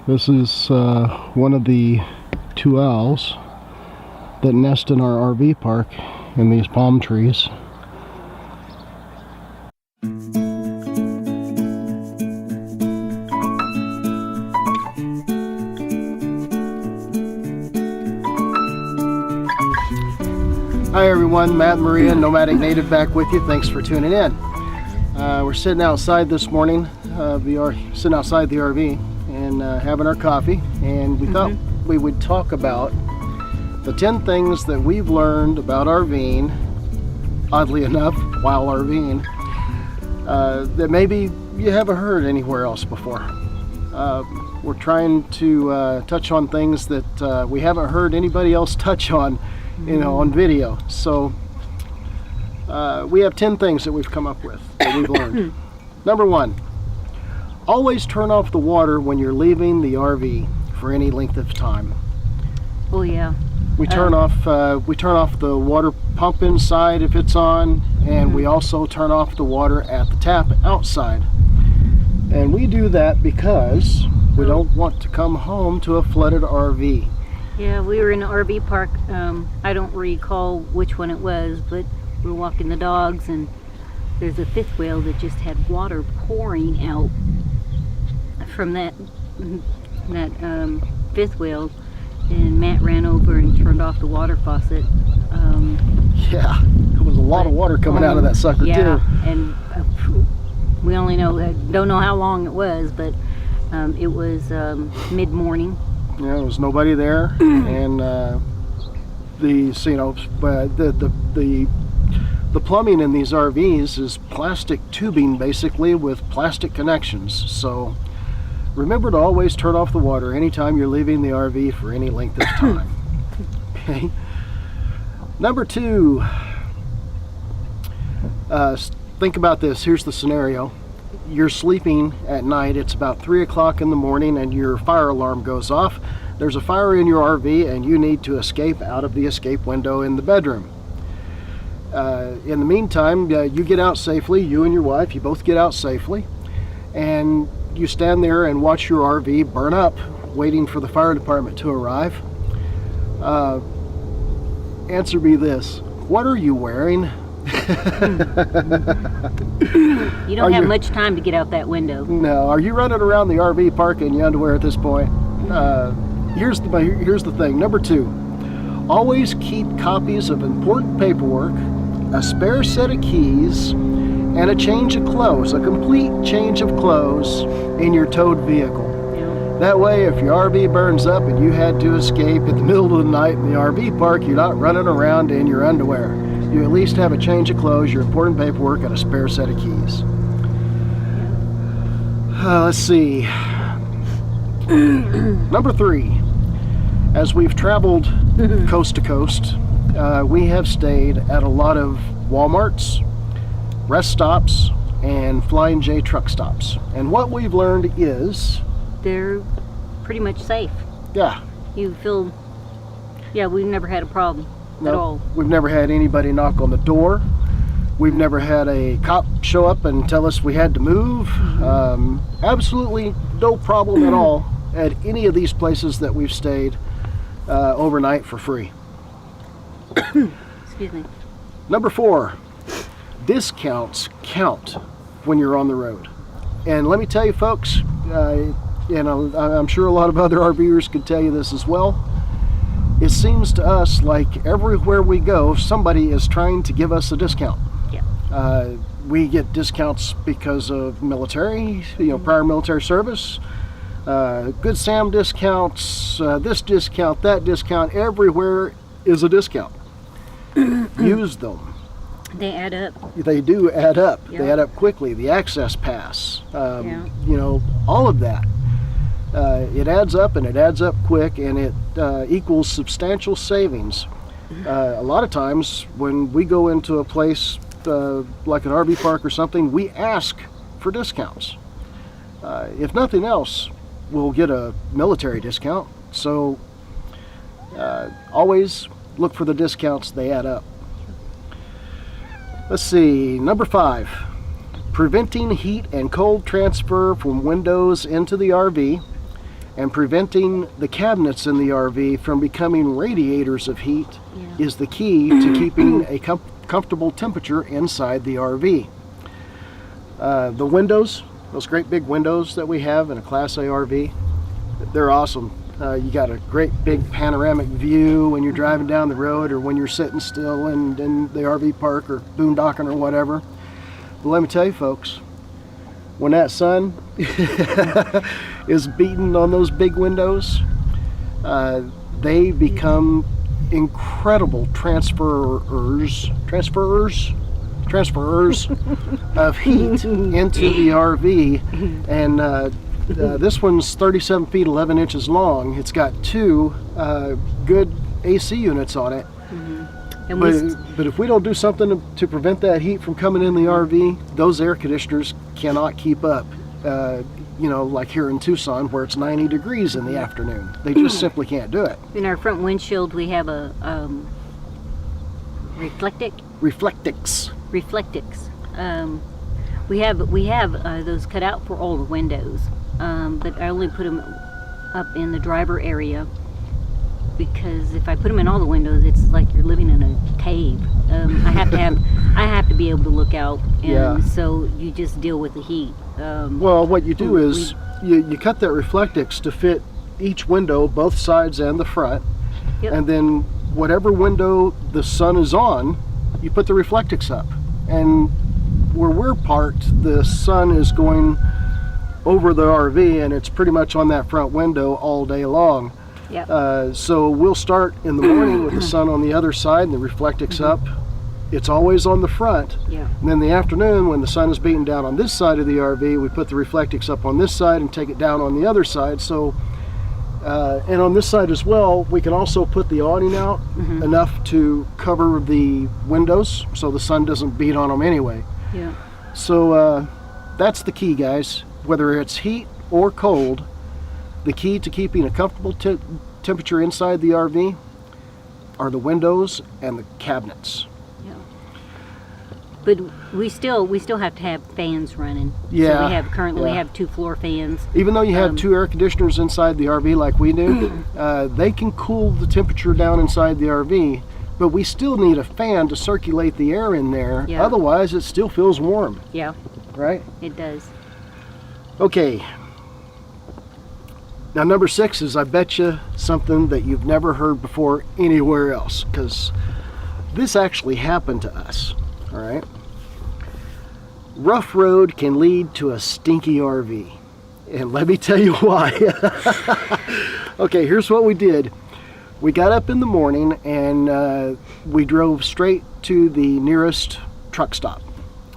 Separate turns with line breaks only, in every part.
This is one of the two owls that nest in our RV park in these palm trees. Hi everyone, Matt and Maria, Nomadic Native back with you. Thanks for tuning in. We're sitting outside this morning, sitting outside the RV and having our coffee, and we thought we would talk about the 10 things that we've learned about RVing, oddly enough, while RVing, that maybe you haven't heard anywhere else before. We're trying to touch on things that we haven't heard anybody else touch on, on video. So we have 10 things that we've come up with that we've learned. Number 1, always turn off the water when you're leaving the RV for any length of time.
Oh yeah.
We turn off the water pump inside if it's on, and we also turn off the water at the tap outside. And we do that because we don't want to come home to a flooded RV.
Yeah, we were in an RV park. I don't recall which one it was, but we were walking the dogs, and there's a fifth wheel that just had water pouring out from that fifth wheel, and Matt ran over and turned off the water faucet.
Yeah, there was a lot of water coming out of that sucker too.
And we only don't know how long it was, but it was mid-morning.
Yeah, there was nobody there, and the plumbing in these RVs is plastic tubing, basically, with plastic connections. So remember to always turn off the water anytime you're leaving the RV for any length of time. Okay. Number 2, think about this. Here's the scenario. You're sleeping at night, it's about 3 o'clock in the morning, and your fire alarm goes off. There's a fire in your RV and you need to escape out of the escape window in the bedroom. In the meantime, you get out safely, you and your wife, you both get out safely, and you stand there and watch your RV burn up, waiting for the fire department to arrive. Answer me this: what are you wearing?
You don't have much time to get out that window.
No. Are you running around the RV park in your underwear at this point? Here's the thing. Number 2, always keep copies of important paperwork, a spare set of keys, and a change of clothes, a complete change of clothes in your towed vehicle.
Yeah.
That way, if your RV burns up and you had to escape in the middle of the night in the RV park, you're not running around in your underwear. You at least have a change of clothes, your important paperwork, and a spare set of keys. Let's see. Number 3, as we've traveled coast to coast, we have stayed at a lot of Walmarts, rest stops, and Flying J truck stops. And what we've learned is
they're pretty much safe.
Yeah.
You feel, we've never had a problem. At all.
We've never had anybody knock on the door. We've never had a cop show up and tell us we had to move. Absolutely no problem at all at any of these places that we've stayed overnight for free.
Excuse me.
Number 4, discounts count when you're on the road. And let me tell you folks, I'm sure a lot of other RVers could tell you this as well. It seems to us like everywhere we go, somebody is trying to give us a discount. Yeah. We get discounts because of military, prior military service, Good Sam discounts, this discount, that discount. Everywhere is a discount. Use them.
They add up.
They do add up.
Yep.
They add up quickly. The access pass, all of that. It adds up, and it adds up quick, and it equals substantial savings. A lot of times when we go into a place like an RV park or something, we ask for discounts. If nothing else, we'll get a military discount. So always look for the discounts. They add up. Let's see, number 5, preventing heat and cold transfer from windows into the RV. And preventing the cabinets in the RV from becoming radiators of heat is the key to keeping a comfortable temperature inside the RV. The windows, those great big windows that we have in a Class A RV, they're awesome. You got a great big panoramic view when you're driving down the road or when you're sitting still in the RV park or boondocking or whatever. But let me tell you folks, when that sun is beating on those big windows, they become incredible transferers of heat into the RV. And this one's 37 feet 11 inches long. It's got two good AC units on it. But if we don't do something to prevent that heat from coming in the RV, those air conditioners cannot keep up. You know, like here in Tucson where it's 90 degrees in the afternoon. They just simply can't do it.
In our front windshield we have a Reflectix. We have those cut out for all the windows, but I only put them up in the driver area because if I put them in all the windows, it's like you're living in a cave. I have to be able to look out, and so you just deal with the heat.
Well, what you do is you cut that Reflectix to fit each window, both sides and the front, and then whatever window the sun is on, you put the Reflectix up. And where we're parked, the sun is going over the RV and it's pretty much on that front window all day long. So we'll start in the morning with the sun on the other side and the Reflectix up. It's always on the front. And then in the afternoon, when the sun is beating down on this side of the RV, we put the Reflectix up on this side and take it down on the other side. So, and on this side as well, we can also put the awning out enough to cover the windows so the sun doesn't beat on them anyway. So that's the key, guys. Whether it's heat or cold, the key to keeping a comfortable temperature inside the RV are the windows and the cabinets.
But we still have to have fans running. So we have currently we have 2 floor fans. Even
though you have 2 air conditioners inside the RV like we do, they can cool the temperature down inside the RV, but we still need a fan to circulate the air in there. Otherwise, it still feels warm. Right?
It does.
Okay. Now, number 6 is, I bet you, something that you've never heard before anywhere else, because this actually happened to us. All right. Rough road can lead to a stinky RV. And let me tell you why. Okay, here's what we did. We got up in the morning and we drove straight to the nearest truck stop.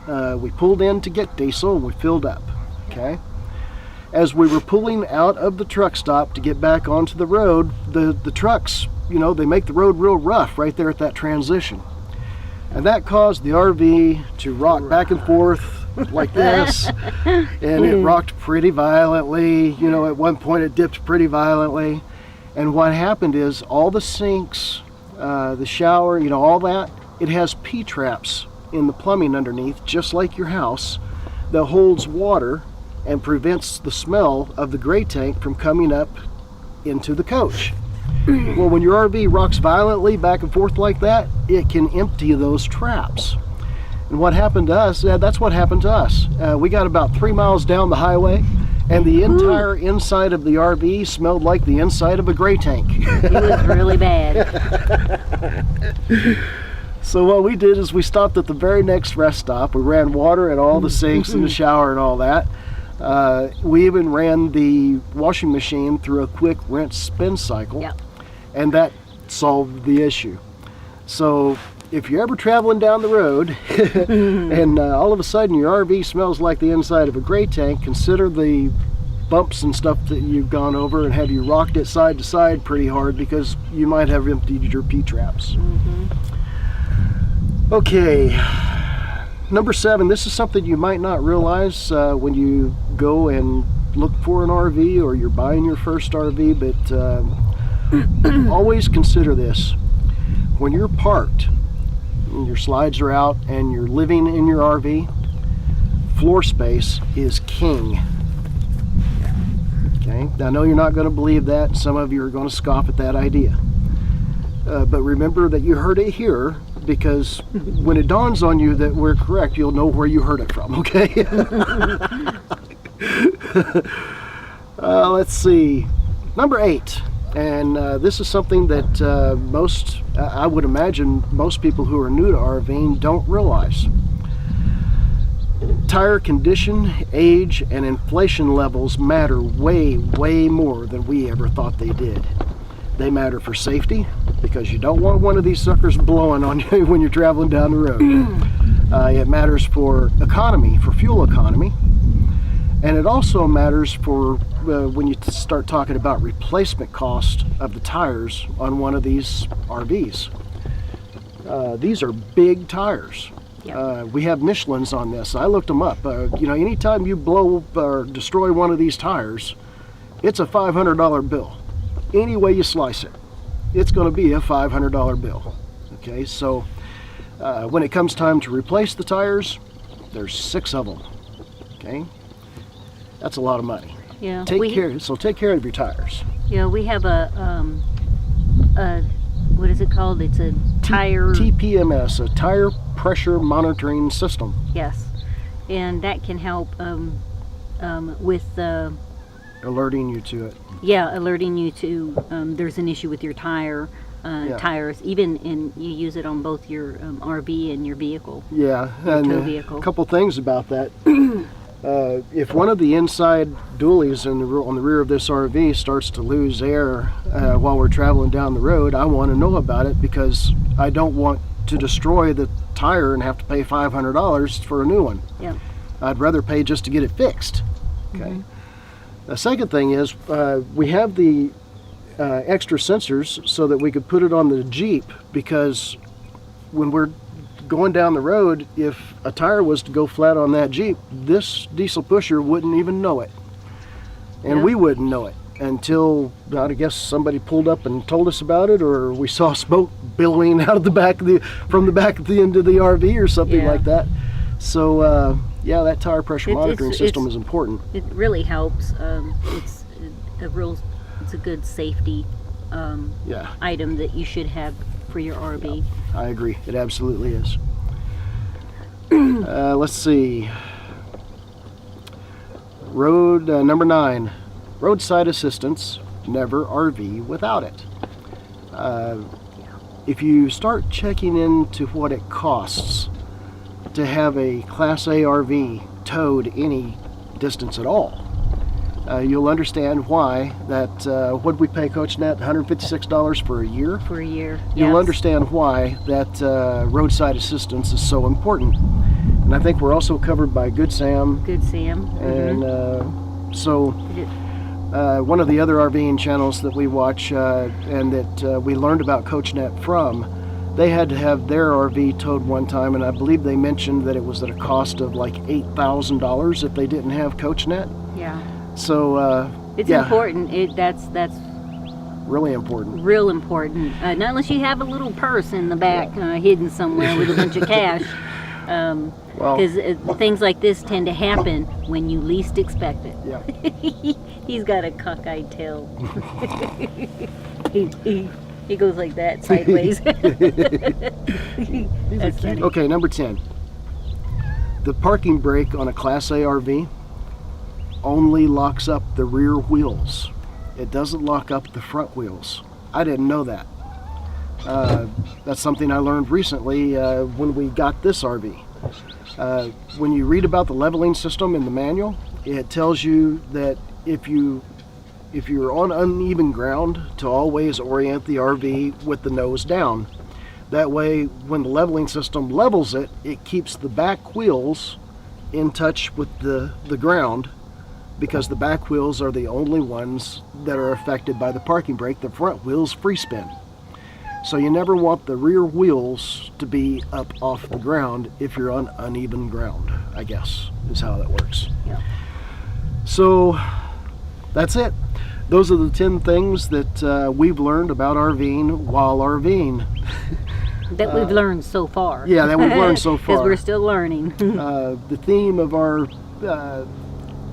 We pulled in to get diesel and we filled up. Okay. As we were pulling out of the truck stop to get back onto the road, the trucks, you know, they make the road real rough right there at that transition. And that caused the RV to rock back and forth like this, and it rocked pretty violently. You know, at one point it dipped pretty violently. And what happened is all the sinks, the shower, you know, all that, it has P-traps in the plumbing underneath, just like your house, that holds water and prevents the smell of the gray tank from coming up into the coach. Well, when your RV rocks violently back and forth like that, it can empty those traps. And what happened to us, that's what happened to us. We got about 3 miles down the highway, and the entire inside of the RV smelled like the inside of a gray tank.
It was really bad.
So what we did is we stopped at the very next rest stop. We ran water at all the sinks and the shower and all that. We even ran the washing machine through a quick rinse spin cycle, and that solved the issue. So if you're ever traveling down the road and all of a sudden your RV smells like the inside of a gray tank, consider the bumps and stuff that you've gone over, and have you rocked it side to side pretty hard, because you might have emptied your P-traps. Okay. Number 7, this is something you might not realize when you go and look for an RV or you're buying your first RV, but always consider this. When you're parked, and your slides are out, and you're living in your RV, floor space is king. Okay? Okay, now I know you're not going to believe that. Some of you are going to scoff at that idea. But remember that you heard it here, because when it dawns on you that we're correct, you'll know where you heard it from, okay? Let's see. Number 8. And this is something that I would imagine most people who are new to RVing don't realize. Tire condition, age, and inflation levels matter way, way more than we ever thought they did. They matter for safety, because you don't want one of these suckers blowing on you when you're traveling down the road. It matters for economy, for fuel economy. And it also matters for when you start talking about replacement cost of the tires on one of these RVs. These are big tires. Yep. We have Michelin's on this. I looked them up. You know, anytime you blow or destroy one of these tires, it's a $500 bill. Any way you slice it, it's going to be a $500 bill. Okay, so when it comes time to replace the tires, there's 6 of them. Okay, that's a lot of money.
Yeah.
Take care of your tires.
Yeah, we have a what is it called? It's a tire
TPMS, a tire pressure monitoring system.
Yes, and that can help with
alerting you to it.
Yeah, alerting you to there's an issue with your tires. Even you use it on both your RV and your vehicle.
Yeah,
your
and
tow vehicle.
A couple things about that. If one of the inside dualies on the rear of this RV starts to lose air while we're traveling down the road, I want to know about it, because I don't want to destroy the tire and have to pay $500 for a new one.
Yeah.
I'd rather pay just to get it fixed. Okay. Mm-hmm. The second thing is we have the extra sensors so that we could put it on the Jeep, because when we're going down the road, if a tire was to go flat on that Jeep, this diesel pusher wouldn't even know it. And we wouldn't know it until, I guess, somebody pulled up and told us about it, or we saw smoke billowing out of the back of from the back of the end of the RV or something like that. So yeah, that tire pressure monitoring system is important. It
really helps. It's a good safety item that you should have for your RV.
Yeah, I agree. It absolutely is. Let's see. Number 9. Roadside assistance. Never RV without it. If you start checking into what it costs to have a Class A RV towed any distance at all, you'll understand why that, what did we pay Coach Nat, $156 for a year?
For a year,
You'll understand why that roadside assistance is so important. And I think we're also covered by Good Sam.
Good Sam.
And one of the other RVing channels that we watch and that we learned about Coach Nat from, they had to have their RV towed one time, and I believe they mentioned that it was at a cost of like $8,000 if they didn't have Coach Nat.
Yeah.
So
it's important. That's
really important.
Real important. Not unless you have a little purse in the back hidden somewhere with a bunch of cash. Because things like this tend to happen when you least expect it. Yeah. He's got a cockeyed tail. He goes like that sideways. That's funny.
Okay, number 10. The parking brake on a Class A RV only locks up the rear wheels. It doesn't lock up the front wheels. I didn't know that. That's something I learned recently when we got this RV. When you read about the leveling system in the manual, it tells you that if you're on uneven ground, to always orient the RV with the nose down. That way, when the leveling system levels it, it keeps the back wheels in touch with the ground, because the back wheels are the only ones that are affected by the parking brake. The front wheels free spin. So you never want the rear wheels to be up off the ground if you're on uneven ground, I guess, is how that works.
Yeah.
So that's it. Those are the 10 things that we've learned about RVing while RVing.
That we've learned so far.
Yeah, that we've learned so far.
Because we're still learning.
The theme of our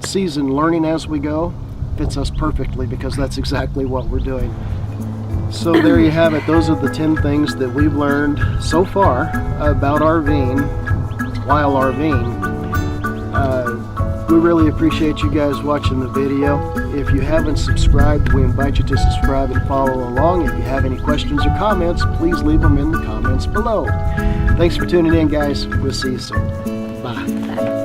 season, learning as we go, fits us perfectly because that's exactly what we're doing. So there you have it. Those are the 10 things that we've learned so far about RVing while RVing. We really appreciate you guys watching the video. If you haven't subscribed, we invite you to subscribe and follow along. If you have any questions or comments, please leave them in the comments below. Thanks for tuning in, guys. We'll see you soon. Bye.